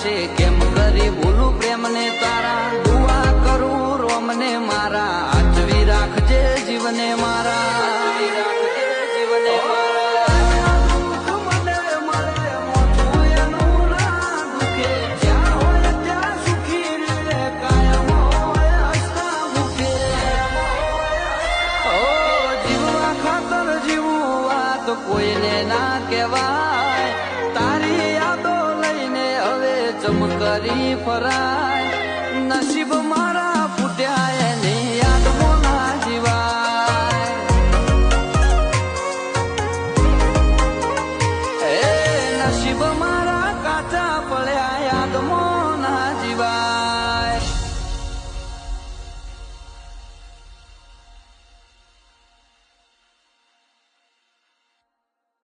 છે કેમ કરી ભૂલું પ્રેમને તારા દુઆ કરું રોમને મારા આચવી રાખજે જીવને મારા કોઈને ના કહેવાય તારી યાદો લઈને હવે ચમકરી ફરાય નસીબ